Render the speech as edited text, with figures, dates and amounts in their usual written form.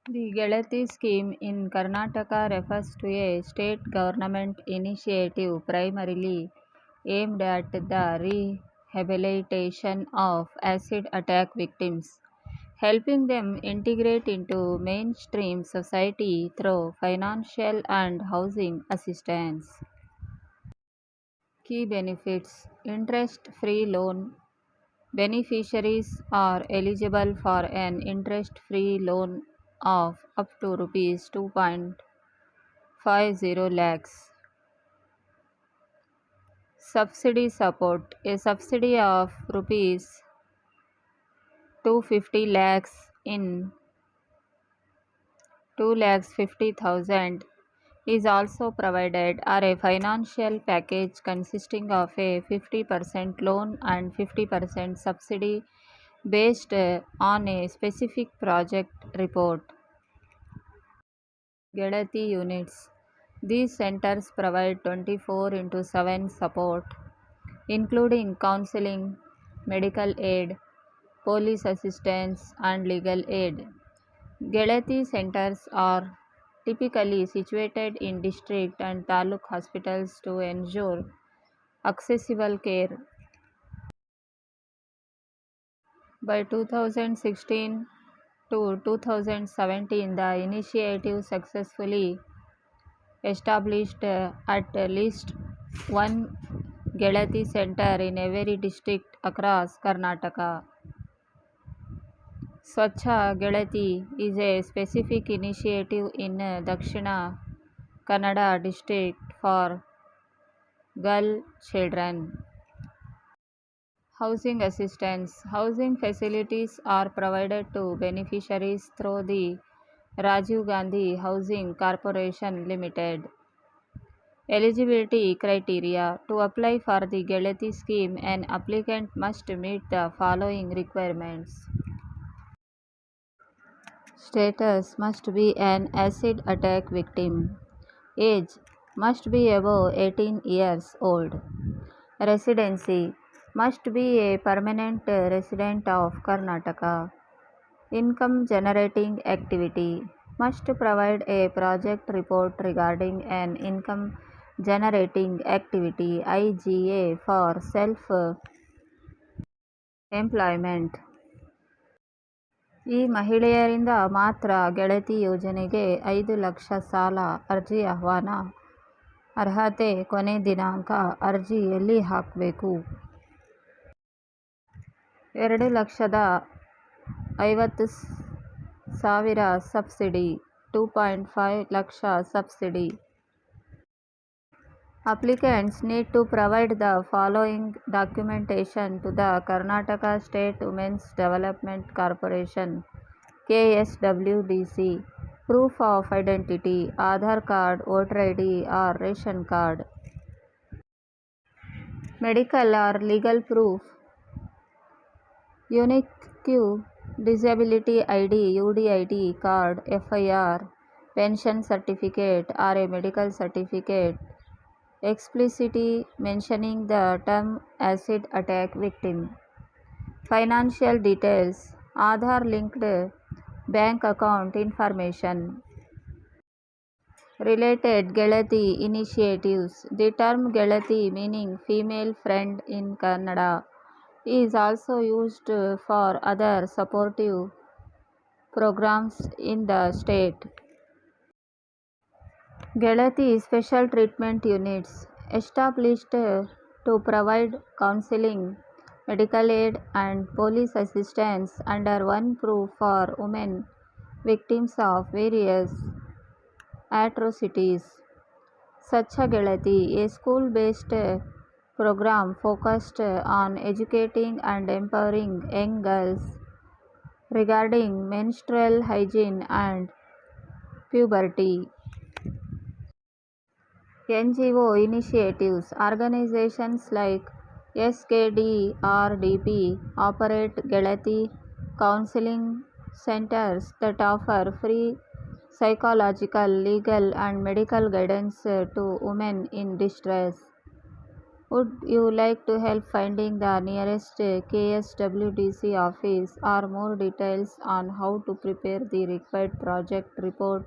The gelathi scheme in Karnataka refers to a state government initiative primarily aimed at the rehabilitation of acid attack victims, helping them integrate into mainstream society through financial and housing assistance. Key benefits: interest free loan. Beneficiaries are eligible for an interest free loan of up to Rs 2.50 lakhs. Subsidy support: a subsidy of Rs 250 lakhs in 2 lakhs 50,000 is also provided, or a financial package consisting of a 50% loan and 50% subsidy based on a specific project report. Gelathi units. These centers provide 24 into 7 support, including counseling, medical aid, police assistance, and legal aid. Gelathi centers are typically situated in district and taluk hospitals to ensure accessible care. By 2016 to 2017, the initiative successfully established at least one Gelathi center in every district across Karnataka. Swachha Gelathi is a specific initiative in Dakshina Kannada district for girl children. Housing assistance. Housing facilities are provided to beneficiaries through the Rajiv Gandhi Housing Corporation Limited. Eligibility criteria. To apply for the Gelathi scheme, an applicant must meet the following requirements. Status: must be an acid attack victim. Age: must be above 18 years old. Residency: must be a permanent resident of Karnataka. Income generating activity: must provide a project report regarding an income generating activity IGA for self employment. ಈ ಮಹಿಳೆಯರಿಂದ ಮಾತ್ರ ಗೆಳತಿ ಯೋಜನೆಗೆ 5 ಲಕ್ಷ ಸಾಲ. ಅರ್ಜಿ ಆಹ್ವಾನ. ಅರ್ಹತೆ ಕೊನೆ ದಿನಾಂಕ. ಅರ್ಜಿ ಎಲ್ಲಿ ಹಾಕಬೇಕು? 2,50,000 subsidy. 2.5 lakh subsidy. Applicants need to provide the following documentation to the Karnataka State Women's Development Corporation KSWDC. Proof of identity: Aadhaar card, voter ID or ration card. Medical or legal proof: unique disability ID, UDID card, FIR, pension certificate or a medical certificate explicitly mentioning the term acid attack victim. Financial details: Aadhaar linked bank account information. Related Gelathi initiatives. The term Gelathi, meaning female friend in Kannada, is also used for other supportive programs in the state. Gelathi special treatment units established to provide counseling, medical aid and police assistance under one roof for women victims of various atrocities. Swachha Gelathi, a school-based program focused on educating and empowering young girls regarding menstrual hygiene and puberty. NGO initiatives. Organizations like SKDRDP operate Gelathi counseling centers that offer free psychological, legal and medical guidance to women in distress. Would you like to help finding the nearest KSWDC office or more details on how to prepare the required project report?